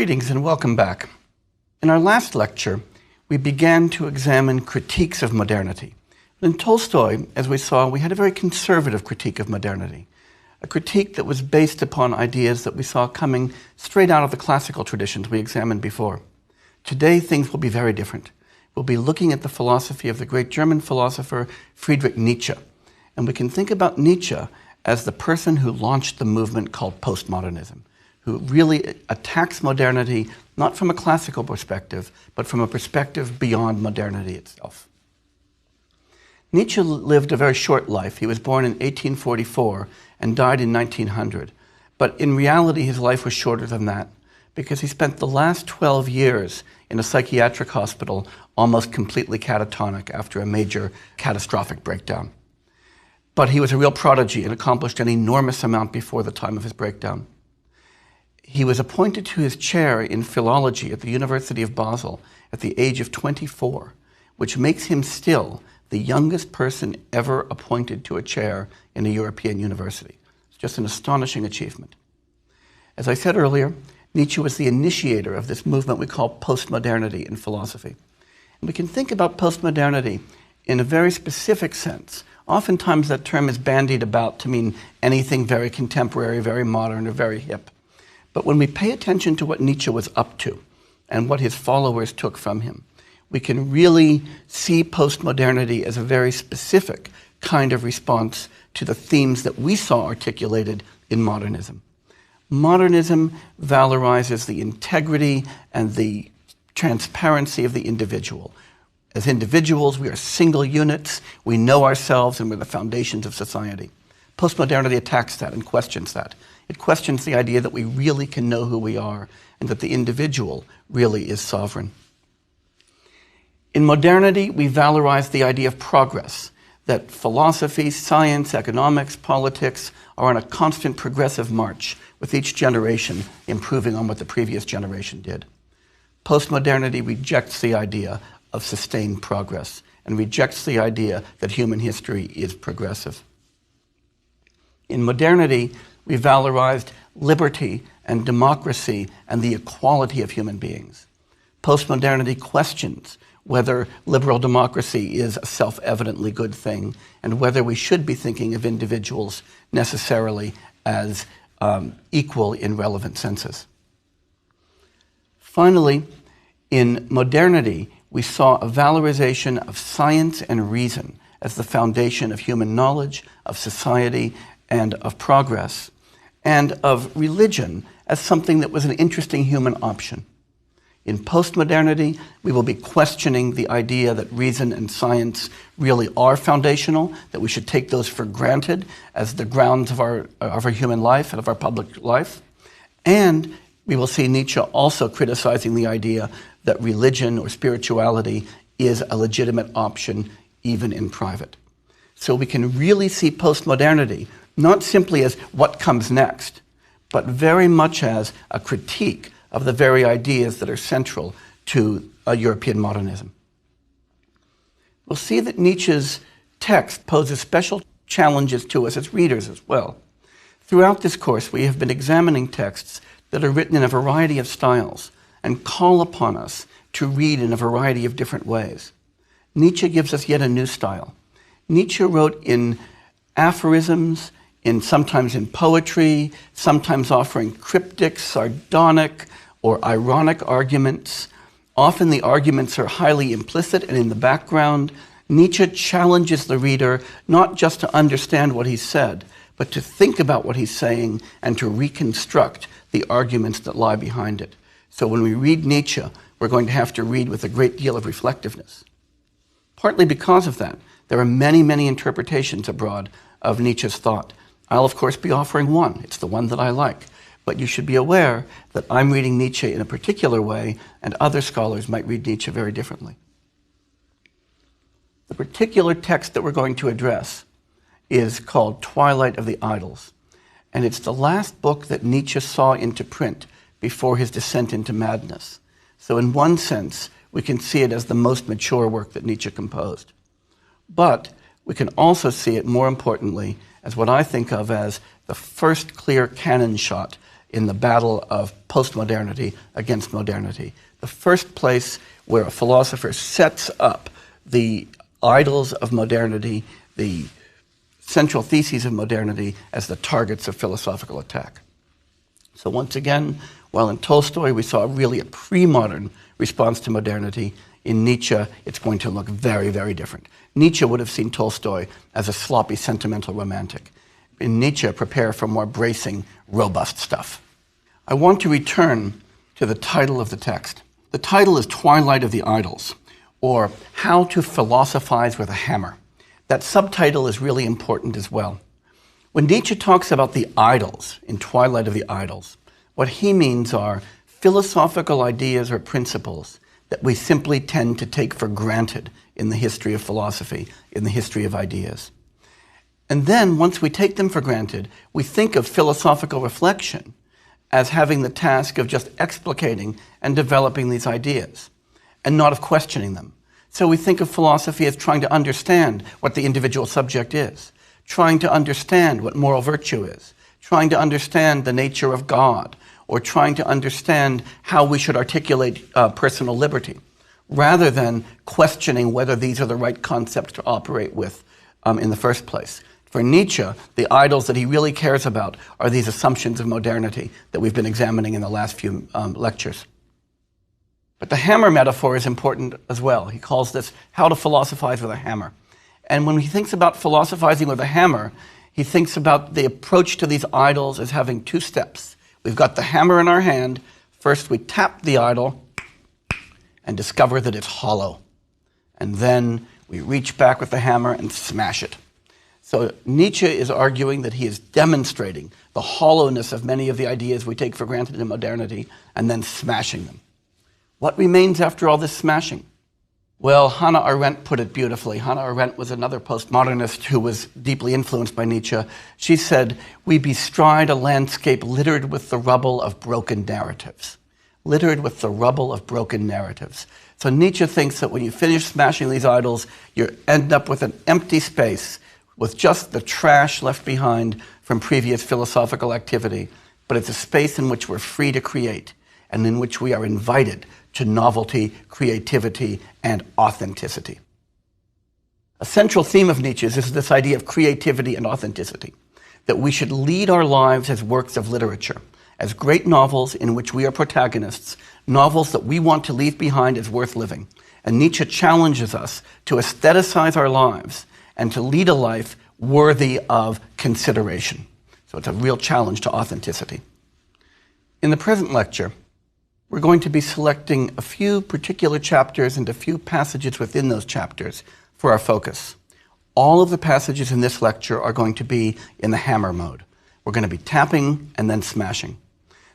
Greetings and welcome back. In our last lecture, we began to examine critiques of modernity. In Tolstoy, as we saw, we had a very conservative critique of modernity, a critique that was based upon ideas that we saw coming straight out of the classical traditions we examined before. Today, things will be very different. We'll be looking at the philosophy of the great German philosopher Friedrich Nietzsche, and we can think about Nietzsche as the person who launched the movement called postmodernism, who really attacks modernity not from a classical perspective, but from a perspective beyond modernity itself. Nietzsche lived a very short life. He was born in 1844 and died in 1900. But in reality, his life was shorter than that because he spent the last 12 years in a psychiatric hospital almost completely catatonic after a major catastrophic breakdown. But he was a real prodigy and accomplished an enormous amount before the time of his breakdown. He was appointed to his chair in philology at the University of Basel at the age of 24, which makes him still the youngest person ever appointed to a chair in a European university. It's just an astonishing achievement. As I said earlier, Nietzsche was the initiator of this movement we call postmodernity in philosophy. And we can think about postmodernity in a very specific sense. Oftentimes that term is bandied about to mean anything very contemporary, very modern, or very hip. But when we pay attention to what Nietzsche was up to and what his followers took from him, we can really see postmodernity as a very specific kind of response to the themes that we saw articulated in modernism. Modernism valorizes the integrity and the transparency of the individual. As individuals, we are single units, we know ourselves, and we're the foundations of society. Postmodernity attacks that and questions that. It questions the idea that we really can know who we are and that the individual really is sovereign. In modernity, we valorize the idea of progress, that philosophy, science, economics, politics are on a constant progressive march, with each generation improving on what the previous generation did. Postmodernity rejects the idea of sustained progress and rejects the idea that human history is progressive. In modernity, we valorized liberty and democracy and the equality of human beings. Postmodernity questions whether liberal democracy is a self-evidently good thing and whether we should be thinking of individuals necessarily as equal in relevant senses. Finally, in modernity, we saw a valorization of science and reason as the foundation of human knowledge, of society, and of progress, and of religion as something that was an interesting human option. In postmodernity, we will be questioning the idea that reason and science really are foundational, that we should take those for granted as the grounds of our human life and of our public life. And we will see Nietzsche also criticizing the idea that religion or spirituality is a legitimate option even in private. So we can really see postmodernity not simply as what comes next, but very much as a critique of the very ideas that are central to European modernism. We'll see that Nietzsche's text poses special challenges to us as readers as well. Throughout this course, we have been examining texts that are written in a variety of styles and call upon us to read in a variety of different ways. Nietzsche gives us yet a new style. Nietzsche wrote in aphorisms, sometimes in poetry, sometimes offering cryptic, sardonic, or ironic arguments. Often the arguments are highly implicit and in the background. Nietzsche challenges the reader not just to understand what he said, but to think about what he's saying and to reconstruct the arguments that lie behind it. So when we read Nietzsche, we're going to have to read with a great deal of reflectiveness. Partly because of that, there are many, many interpretations abroad of Nietzsche's thought. I'll, of course, be offering one. It's the one that I like. But you should be aware that I'm reading Nietzsche in a particular way, and other scholars might read Nietzsche very differently. The particular text that we're going to address is called Twilight of the Idols, and it's the last book that Nietzsche saw into print before his descent into madness. So in one sense, we can see it as the most mature work that Nietzsche composed. But we can also see it, more importantly, as what I think of as the first clear cannon shot in the battle of postmodernity against modernity. The first place where a philosopher sets up the idols of modernity, the central theses of modernity, as the targets of philosophical attack. So once again, while in Tolstoy we saw really a pre-modern response to modernity, in Nietzsche it's going to look very, very different. Nietzsche would have seen Tolstoy as a sloppy, sentimental romantic. In Nietzsche, prepare for more bracing, robust stuff. I want to return to the title of the text. The title is Twilight of the Idols, or How to Philosophize with a Hammer. That subtitle is really important as well. When Nietzsche talks about the idols in Twilight of the Idols, what he means are philosophical ideas or principles that we simply tend to take for granted in the history of philosophy, in the history of ideas. And then, once we take them for granted, we think of philosophical reflection as having the task of just explicating and developing these ideas, and not of questioning them. So we think of philosophy as trying to understand what the individual subject is, trying to understand what moral virtue is, trying to understand the nature of God, or trying to understand how we should articulate personal liberty, rather than questioning whether these are the right concepts to operate with in the first place. For Nietzsche, the idols that he really cares about are these assumptions of modernity that we've been examining in the last few lectures. But the hammer metaphor is important as well. He calls this how to philosophize with a hammer. And when he thinks about philosophizing with a hammer, he thinks about the approach to these idols as having two steps. We've got the hammer in our hand. First, we tap the idol and discover that it's hollow. And then we reach back with the hammer and smash it. So Nietzsche is arguing that he is demonstrating the hollowness of many of the ideas we take for granted in modernity and then smashing them. What remains after all this smashing? Well, Hannah Arendt put it beautifully. Hannah Arendt was another postmodernist who was deeply influenced by Nietzsche. She said, "We bestride a landscape littered with the rubble of broken narratives." Littered with the rubble of broken narratives. So Nietzsche thinks that when you finish smashing these idols, you end up with an empty space with just the trash left behind from previous philosophical activity. But it's a space in which we're free to create and in which we are invited to novelty, creativity, and authenticity. A central theme of Nietzsche's is this idea of creativity and authenticity, that we should lead our lives as works of literature, as great novels in which we are protagonists, novels that we want to leave behind as worth living. And Nietzsche challenges us to aestheticize our lives and to lead a life worthy of consideration. So it's a real challenge to authenticity. In the present lecture, we're going to be selecting a few particular chapters and a few passages within those chapters for our focus. All of the passages in this lecture are going to be in the hammer mode. We're going to be tapping and then smashing.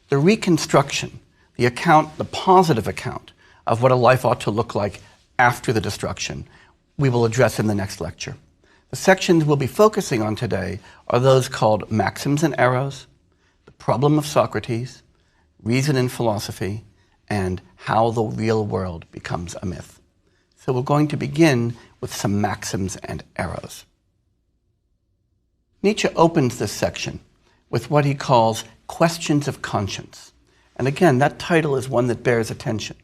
The reconstruction, the account, the positive account of what a life ought to look like after the destruction, we will address in the next lecture. The sections we'll be focusing on today are those called Maxims and Arrows, The Problem of Socrates, Reason in Philosophy, and How the Real World Becomes a Myth. So we're going to begin with some maxims and arrows. Nietzsche opens this section with what he calls questions of conscience. And again, that title is one that bears attention.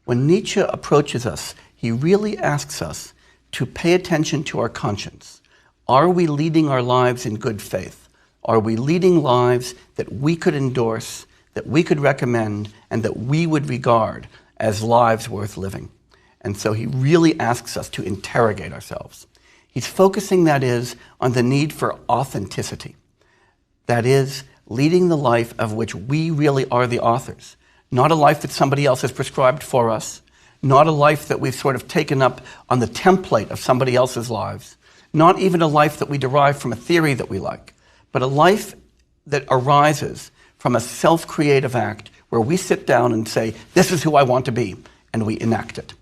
When Nietzsche approaches us, he really asks us to pay attention to our conscience. Are we leading our lives in good faith? Are we leading lives that we could endorse, that we could recommend, and that we would regard as lives worth living? And so he really asks us to interrogate ourselves. He's focusing, that is, on the need for authenticity. That is, leading the life of which we really are the authors. Not a life that somebody else has prescribed for us. Not a life that we've sort of taken up on the template of somebody else's lives. Not even a life that we derive from a theory that we like. But a life that arises from a self-creative act where we sit down and say, this is who I want to be, and we enact it.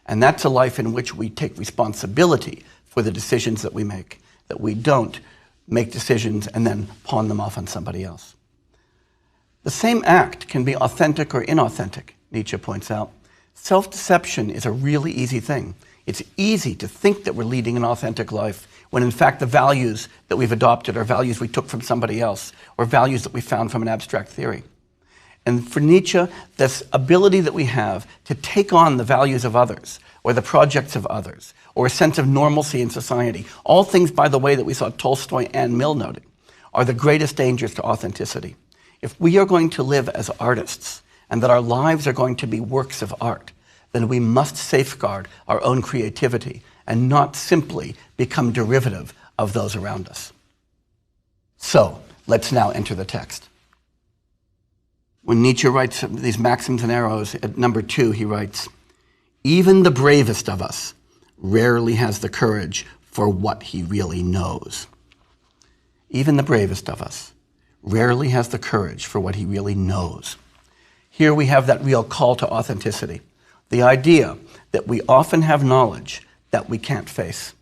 And that's a life in which we take responsibility for the decisions that we make, that we don't make decisions and then pawn them off on somebody else. The same act can be authentic or inauthentic, Nietzsche points out. Self-deception is a really easy thing. It's easy to think that we're leading an authentic life when in fact the values that we've adopted are values we took from somebody else or values that we found from an abstract theory. And for Nietzsche, this ability that we have to take on the values of others or the projects of others or a sense of normalcy in society, all things, by the way, that we saw Tolstoy and Mill noting, are the greatest dangers to authenticity. If we are going to live as artists and that our lives are going to be works of art, then we must safeguard our own creativity and not simply become derivative of those around us. So, let's now enter the text. When Nietzsche writes these maxims and arrows, at number 2, he writes, "Even the bravest of us rarely has the courage for what he really knows." Even the bravest of us rarely has the courage for what he really knows. Here we have that real call to authenticity. The idea that we often have knowledge that we can't face,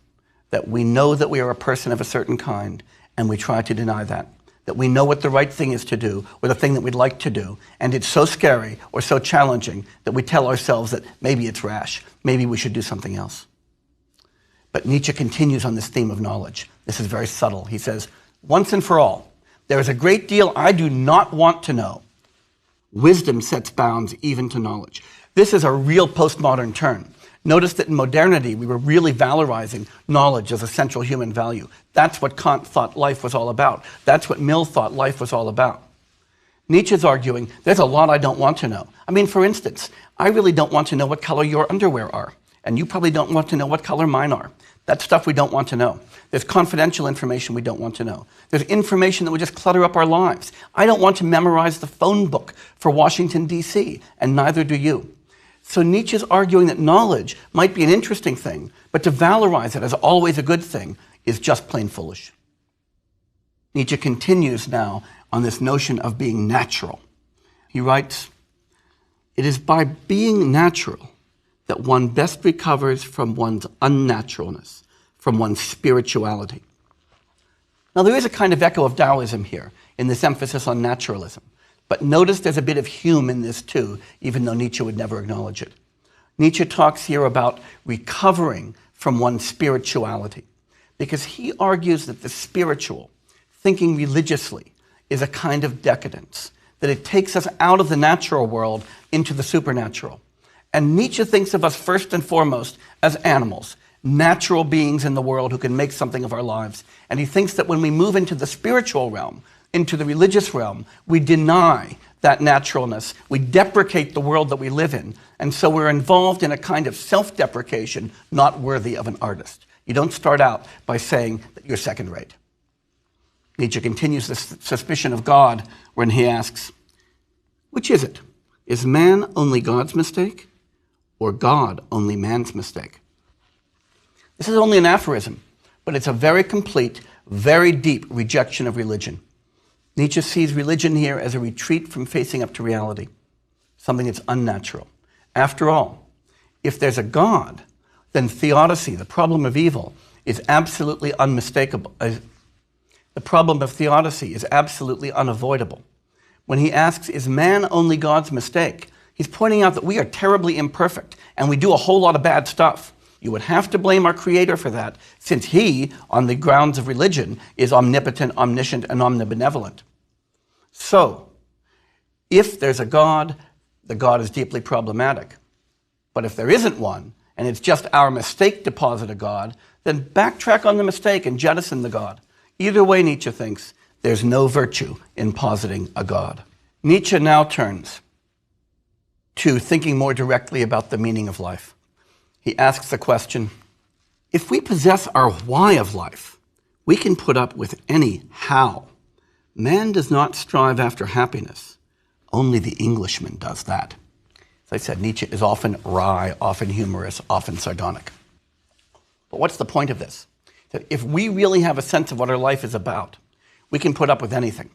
that we know that we are a person of a certain kind, and we try to deny that we know what the right thing is to do, or the thing that we'd like to do, and it's so scary or so challenging that we tell ourselves that maybe it's rash, maybe we should do something else. But Nietzsche continues on this theme of knowledge. This is very subtle. He says, once and for all, there is a great deal I do not want to know. Wisdom sets bounds even to knowledge. This is a real postmodern turn. Notice that in modernity, we were really valorizing knowledge as a central human value. That's what Kant thought life was all about. That's what Mill thought life was all about. Nietzsche's arguing, there's a lot I don't want to know. I mean, for instance, I really don't want to know what color your underwear are. And you probably don't want to know what color mine are. That's stuff we don't want to know. There's confidential information we don't want to know. There's information that would just clutter up our lives. I don't want to memorize the phone book for Washington, D.C., and neither do you. So Nietzsche's arguing that knowledge might be an interesting thing, but to valorize it as always a good thing is just plain foolish. Nietzsche continues now on this notion of being natural. He writes, "It is by being natural that one best recovers from one's unnaturalness, from one's spirituality." Now there is a kind of echo of Taoism here in this emphasis on naturalism. But notice there's a bit of Hume in this too, even though Nietzsche would never acknowledge it. Nietzsche talks here about recovering from one's spirituality, because he argues that the spiritual, thinking religiously, is a kind of decadence, that it takes us out of the natural world into the supernatural. And Nietzsche thinks of us first and foremost as animals, natural beings in the world who can make something of our lives. And he thinks that when we move into the spiritual realm, into the religious realm, we deny that naturalness. We deprecate the world that we live in. And so we're involved in a kind of self-deprecation not worthy of an artist. You don't start out by saying that you're second rate. Nietzsche continues this suspicion of God when he asks, which is it? Is man only God's mistake, or God only man's mistake? This is only an aphorism, but it's a very complete, very deep rejection of religion. Nietzsche sees religion here as a retreat from facing up to reality, something that's unnatural. After all, if there's a God, then theodicy, the problem of evil, is absolutely unmistakable. The problem of theodicy is absolutely unavoidable. When he asks, is man only God's mistake? He's pointing out that we are terribly imperfect and we do a whole lot of bad stuff. You would have to blame our Creator for that, since he, on the grounds of religion, is omnipotent, omniscient, and omnibenevolent. So, if there's a God, the God is deeply problematic. But if there isn't one, and it's just our mistake to posit a God, then backtrack on the mistake and jettison the God. Either way, Nietzsche thinks, there's no virtue in positing a God. Nietzsche now turns to thinking more directly about the meaning of life. He asks the question, if we possess our why of life, we can put up with any how. Man does not strive after happiness. Only the Englishman does that. As I said, Nietzsche is often wry, often humorous, often sardonic. But what's the point of this? That if we really have a sense of what our life is about, we can put up with anything.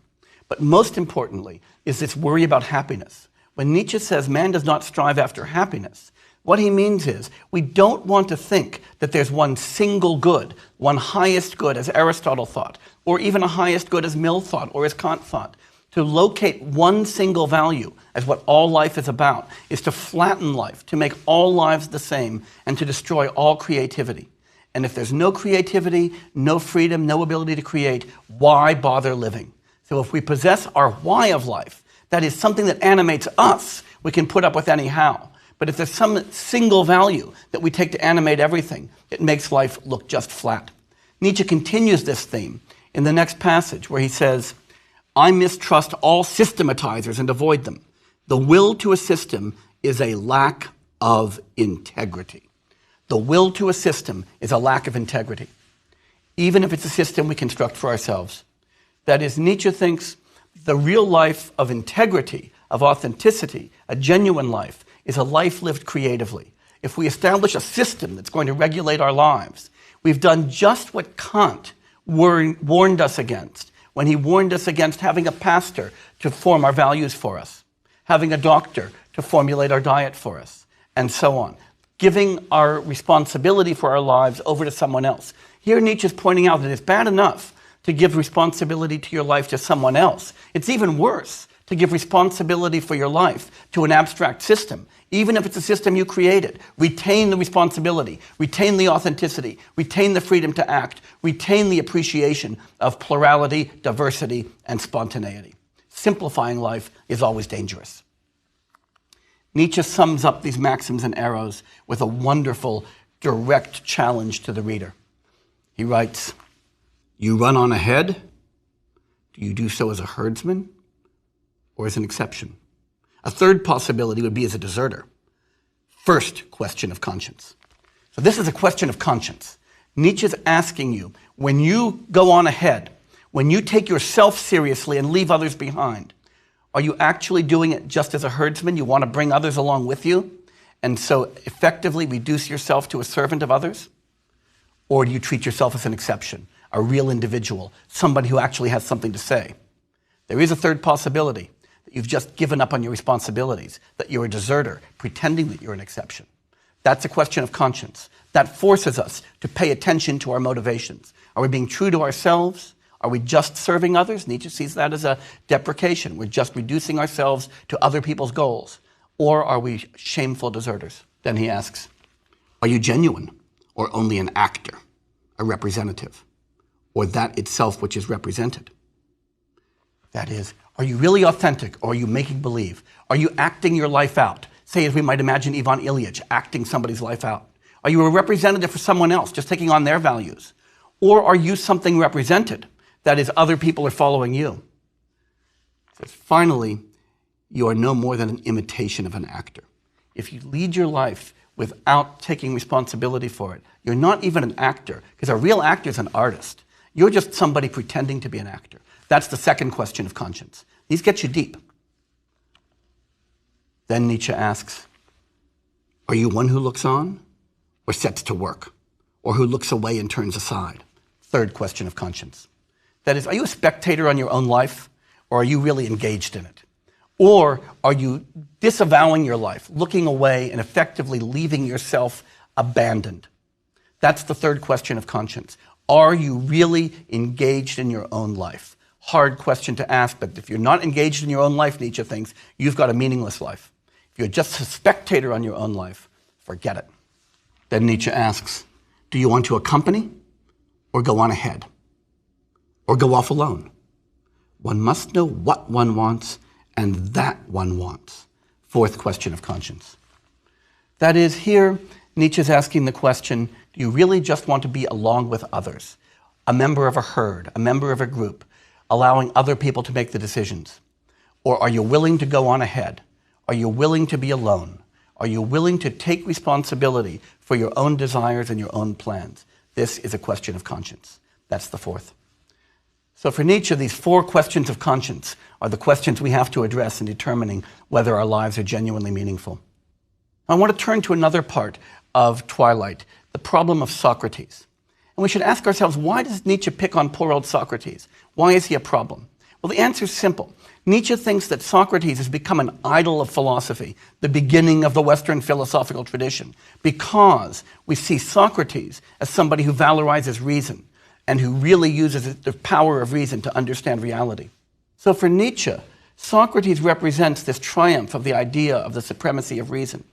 But most importantly is this worry about happiness. When Nietzsche says man does not strive after happiness, what he means is we don't want to think that there's one single good, one highest good as Aristotle thought, or even a highest good as Mill thought or as Kant thought. To locate one single value as what all life is about is to flatten life, to make all lives the same, and to destroy all creativity. And if there's no creativity, no freedom, no ability to create, why bother living? So if we possess our why of life, that is something that animates us, we can put up with any how. But if there's some single value that we take to animate everything, it makes life look just flat. Nietzsche continues this theme in the next passage where he says, I mistrust all systematizers and avoid them. The will to a system is a lack of integrity. The will to a system is a lack of integrity, even if it's a system we construct for ourselves. That is, Nietzsche thinks the real life of integrity, of authenticity, a genuine life, is a life lived creatively. If we establish a system that's going to regulate our lives, we've done just what Kant warned us against when he warned us against having a pastor to form our values for us, having a doctor to formulate our diet for us, and so on. Giving our responsibility for our lives over to someone else. Here Nietzsche is pointing out that it's bad enough to give responsibility to your life to someone else. It's even worse to give responsibility for your life to an abstract system, even if it's a system you created. Retain the responsibility, retain the authenticity, retain the freedom to act, retain the appreciation of plurality, diversity, and spontaneity. Simplifying life is always dangerous. Nietzsche sums up these maxims and arrows with a wonderful, direct challenge to the reader. He writes, you run on ahead. Do you do so as a herdsman or as an exception? A third possibility would be as a deserter. First question of conscience. So this is a question of conscience. Nietzsche's asking you, when you go on ahead, when you take yourself seriously and leave others behind, are you actually doing it just as a herdsman? You want to bring others along with you, and so effectively reduce yourself to a servant of others? Or do you treat yourself as an exception, a real individual, somebody who actually has something to say? There is a third possibility, that you've just given up on your responsibilities, that you're a deserter, pretending that you're an exception. That's a question of conscience. That forces us to pay attention to our motivations. Are we being true to ourselves? Are we just serving others? Nietzsche sees that as a deprecation. We're just reducing ourselves to other people's goals. Or are we shameful deserters? Then he asks, are you genuine or only an actor, a representative, or that itself which is represented? That is, are you really authentic or are you making believe? Are you acting your life out? Say, as we might imagine Ivan Ilyich acting somebody's life out. Are you a representative for someone else, just taking on their values? Or are you something represented? That is, other people are following you. Finally, you are no more than an imitation of an actor. If you lead your life without taking responsibility for it, you're not even an actor, because a real actor is an artist. You're just somebody pretending to be an actor. That's the second question of conscience. These get you deep. Then Nietzsche asks, are you one who looks on or sets to work, or who looks away and turns aside? Third question of conscience. That is, are you a spectator on your own life, or are you really engaged in it? Or are you disavowing your life, looking away and effectively leaving yourself abandoned? That's the third question of conscience. Are you really engaged in your own life? Hard question to ask, but if you're not engaged in your own life, Nietzsche thinks, you've got a meaningless life. If you're just a spectator on your own life, forget it. Then Nietzsche asks, do you want to accompany or go on ahead? Or go off alone? One must know what one wants and that one wants. Fourth question of conscience. That is, here Nietzsche's asking the question, do you really just want to be along with others? A member of a herd, a member of a group, allowing other people to make the decisions? Or are you willing to go on ahead? Are you willing to be alone? Are you willing to take responsibility for your own desires and your own plans? This is a question of conscience. That's the fourth. So for Nietzsche, these four questions of conscience are the questions we have to address in determining whether our lives are genuinely meaningful. I want to turn to another part of Twilight, the problem of Socrates. And we should ask ourselves, why does Nietzsche pick on poor old Socrates? Why is he a problem? Well, the answer is simple. Nietzsche thinks that Socrates has become an idol of philosophy, the beginning of the Western philosophical tradition, because we see Socrates as somebody who valorizes reason, and who really uses the power of reason to understand reality. So for Nietzsche, Socrates represents this triumph of the idea of the supremacy of reason.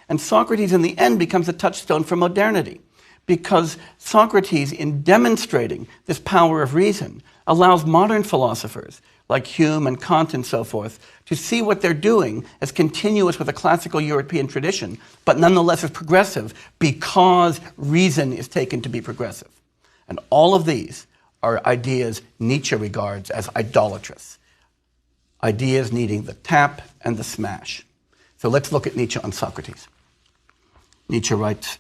And Socrates, in the end, becomes a touchstone for modernity, because Socrates, in demonstrating this power of reason, allows modern philosophers like Hume and Kant and so forth to see what they're doing as continuous with a classical European tradition, but nonetheless as progressive because reason is taken to be progressive. And all of these are ideas Nietzsche regards as idolatrous, ideas needing the tap and the smash. So let's look at Nietzsche on Socrates. Nietzsche writes,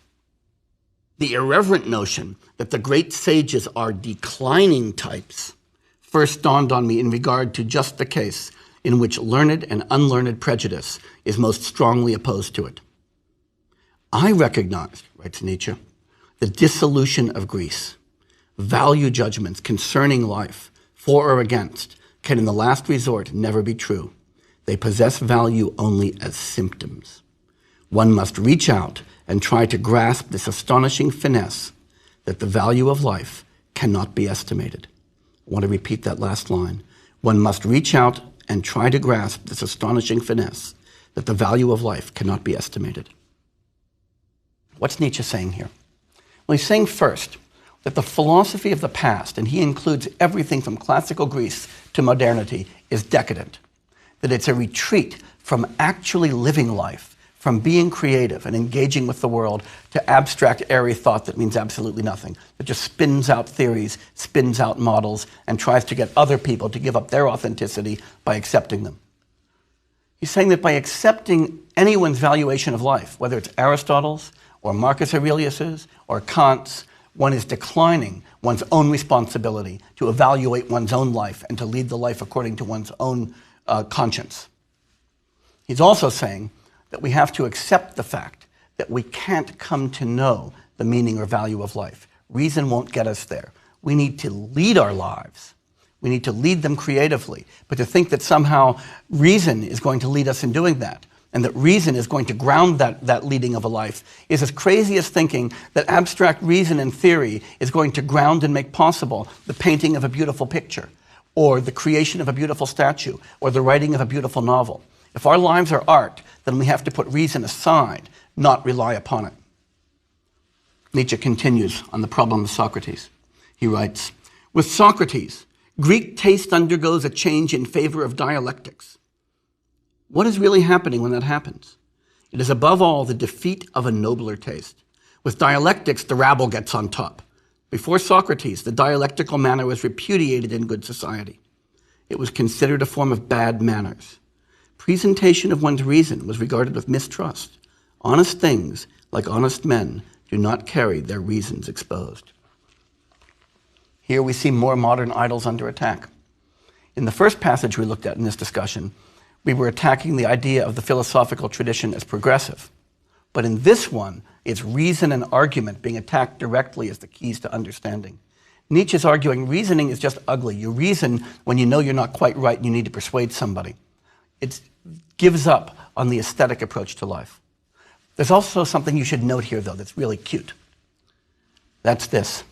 "The irreverent notion that the great sages are declining types first dawned on me in regard to just the case in which learned and unlearned prejudice is most strongly opposed to it. I recognized," writes Nietzsche, "the dissolution of Greece. Value judgments concerning life, for or against, can in the last resort never be true. They possess value only as symptoms. One must reach out and try to grasp this astonishing finesse that the value of life cannot be estimated." I want to repeat that last line. One must reach out and try to grasp this astonishing finesse that the value of life cannot be estimated. What's Nietzsche saying here? Well, he's saying first that the philosophy of the past, and he includes everything from classical Greece to modernity, is decadent. That it's a retreat from actually living life, from being creative and engaging with the world, to abstract, airy thought that means absolutely nothing, that just spins out theories, spins out models, and tries to get other people to give up their authenticity by accepting them. He's saying that by accepting anyone's valuation of life, whether it's Aristotle's or Marcus Aurelius's or Kant's, one is declining one's own responsibility to evaluate one's own life and to lead the life according to one's own conscience. He's also saying that we have to accept the fact that we can't come to know the meaning or value of life. Reason won't get us there. We need to lead our lives. We need to lead them creatively. But to think that somehow reason is going to lead us in doing that, and that reason is going to ground that leading of a life, is as crazy as thinking that abstract reason and theory is going to ground and make possible the painting of a beautiful picture, or the creation of a beautiful statue, or the writing of a beautiful novel. If our lives are art, then we have to put reason aside, not rely upon it. Nietzsche continues on the problem of Socrates. He writes, "With Socrates, Greek taste undergoes a change in favor of dialectics. What is really happening when that happens? It is above all the defeat of a nobler taste. With dialectics, the rabble gets on top. Before Socrates, the dialectical manner was repudiated in good society. It was considered a form of bad manners. Presentation of one's reason was regarded with mistrust. Honest things, like honest men, do not carry their reasons exposed." Here we see more modern idols under attack. In the first passage we looked at in this discussion, we were attacking the idea of the philosophical tradition as progressive. But in this one, it's reason and argument being attacked directly as the keys to understanding. Nietzsche's arguing reasoning is just ugly. You reason when you know you're not quite right and you need to persuade somebody. It gives up on the aesthetic approach to life. There's also something you should note here, though, that's really cute. That's this.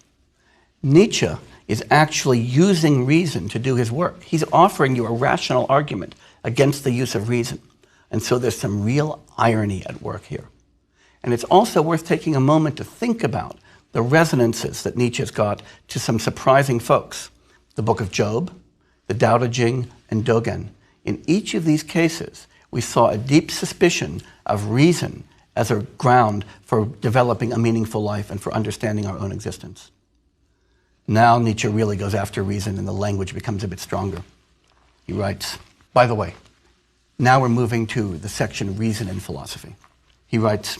Nietzsche is actually using reason to do his work. He's offering you a rational argument against the use of reason. And so there's some real irony at work here. And it's also worth taking a moment to think about the resonances that Nietzsche's got to some surprising folks. The Book of Job, the Tao Te Ching, and Dogen. In each of these cases, we saw a deep suspicion of reason as a ground for developing a meaningful life and for understanding our own existence. Now Nietzsche really goes after reason and the language becomes a bit stronger. He writes, by the way, now we're moving to the section Reason in Philosophy. He writes,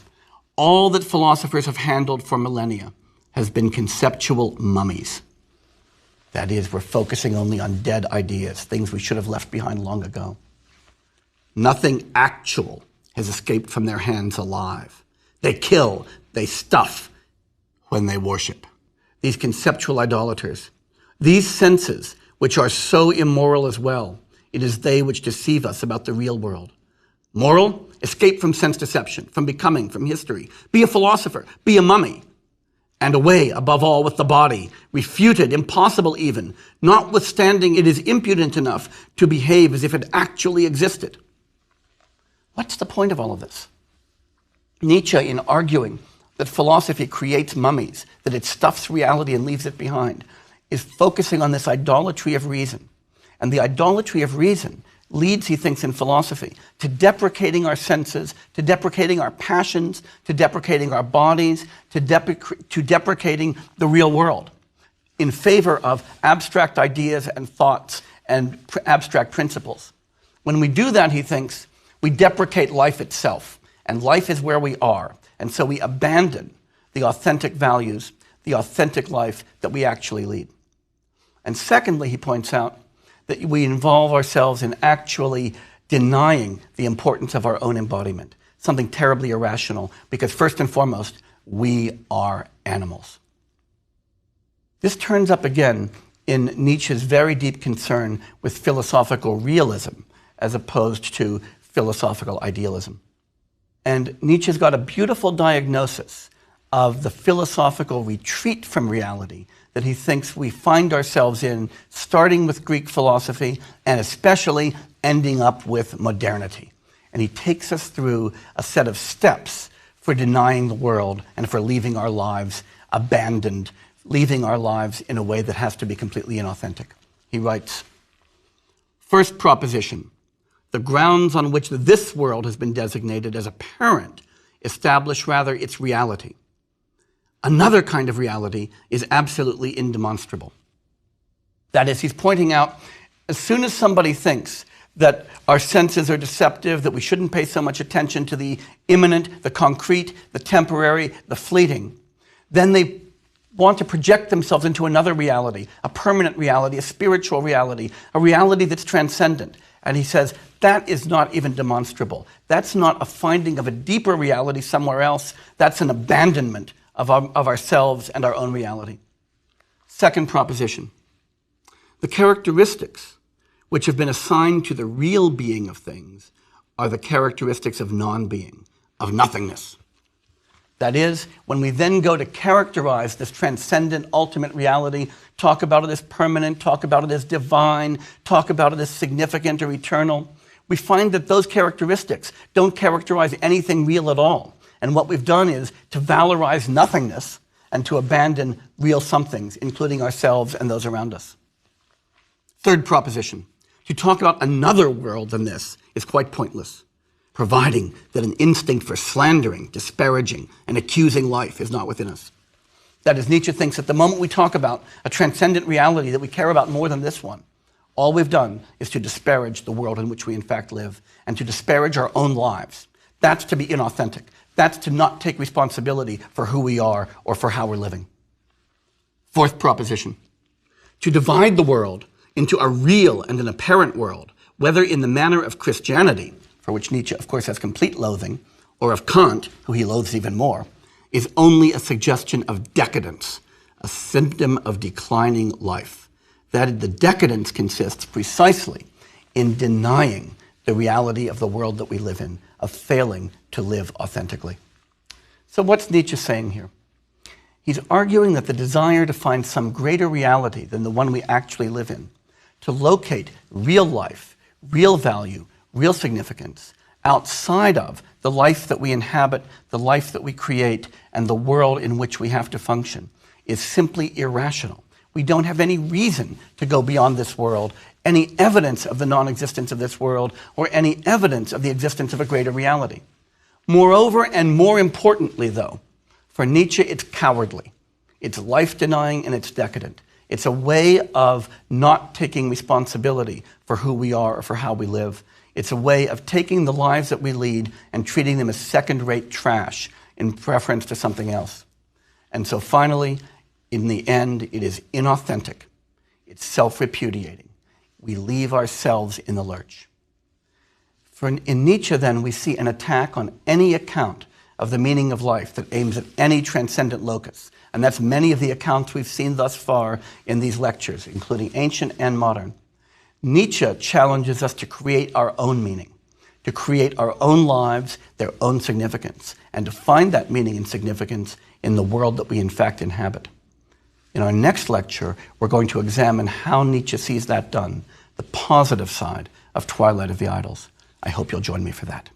"All that philosophers have handled for millennia has been conceptual mummies. That is, we're focusing only on dead ideas, things we should have left behind long ago. Nothing actual has escaped from their hands alive. They kill, they stuff when they worship. These conceptual idolaters, these senses, which are so immoral as well, it is they which deceive us about the real world. Moral? Escape from sense deception, from becoming, from history. Be a philosopher, be a mummy. and away above all with the body, refuted, impossible even, notwithstanding it is impudent enough to behave as if it actually existed. What's the point of all of this? Nietzsche, in arguing that philosophy creates mummies, that it stuffs reality and leaves it behind, is focusing on this idolatry of reason. And the idolatry of reason leads, he thinks, in philosophy to deprecating our senses, to deprecating our passions, to deprecating our bodies, to deprecating the real world in favor of abstract ideas and thoughts and abstract principles. When we do that, he thinks, we deprecate life itself, and life is where we are. And so we abandon the authentic values, the authentic life that we actually lead. And secondly, he points out, that we involve ourselves in actually denying the importance of our own embodiment, something terribly irrational, because first and foremost, we are animals. This turns up again in Nietzsche's very deep concern with philosophical realism as opposed to philosophical idealism. And Nietzsche's got a beautiful diagnosis of the philosophical retreat from reality that he thinks we find ourselves in, starting with Greek philosophy and especially ending up with modernity. And he takes us through a set of steps for denying the world and for leaving our lives abandoned, leaving our lives in a way that has to be completely inauthentic. He writes, first proposition, the grounds on which this world has been designated as apparent establish rather its reality. Another kind of reality is absolutely indemonstrable. That is, he's pointing out, as soon as somebody thinks that our senses are deceptive, that we shouldn't pay so much attention to the imminent, the concrete, the temporary, the fleeting, then they want to project themselves into another reality, a permanent reality, a spiritual reality, a reality that's transcendent. And he says, that is not even demonstrable. That's not a finding of a deeper reality somewhere else. That's an abandonment of ourselves and our own reality. Second proposition, the characteristics which have been assigned to the real being of things are the characteristics of non-being, of nothingness. That is, when we then go to characterize this transcendent ultimate reality, talk about it as permanent, talk about it as divine, talk about it as significant or eternal, we find that those characteristics don't characterize anything real at all. And what we've done is to valorize nothingness and to abandon real somethings, including ourselves and those around us. Third proposition, to talk about another world than this is quite pointless, providing that an instinct for slandering, disparaging, and accusing life is not within us. That is, Nietzsche thinks that the moment we talk about a transcendent reality that we care about more than this one, all we've done is to disparage the world in which we in fact live and to disparage our own lives. That's to be inauthentic. That's to not take responsibility for who we are or for how we're living. Fourth proposition, to divide the world into a real and an apparent world, whether in the manner of Christianity, for which Nietzsche, of course, has complete loathing, or of Kant, who he loathes even more, is only a suggestion of decadence, a symptom of declining life. That the decadence consists precisely in denying the reality of the world that we live in, of failing to live authentically. So what's Nietzsche saying here? He's arguing that the desire to find some greater reality than the one we actually live in, to locate real life, real value, real significance outside of the life that we inhabit, the life that we create, and the world in which we have to function, is simply irrational. We don't have any reason to go beyond this world, any evidence of the non-existence of this world, or any evidence of the existence of a greater reality. Moreover, and more importantly, though, for Nietzsche, it's cowardly. It's life-denying and it's decadent. It's a way of not taking responsibility for who we are or for how we live. It's a way of taking the lives that we lead and treating them as second-rate trash in preference to something else. And so finally, in the end, it is inauthentic. It's self-repudiating. We leave ourselves in the lurch. In Nietzsche, then, we see an attack on any account of the meaning of life that aims at any transcendent locus. And that's many of the accounts we've seen thus far in these lectures, including ancient and modern. Nietzsche challenges us to create our own meaning, to create our own lives, their own significance, and to find that meaning and significance in the world that we in fact inhabit. In our next lecture, we're going to examine how Nietzsche sees that done, the positive side of Twilight of the Idols. I hope you'll join me for that.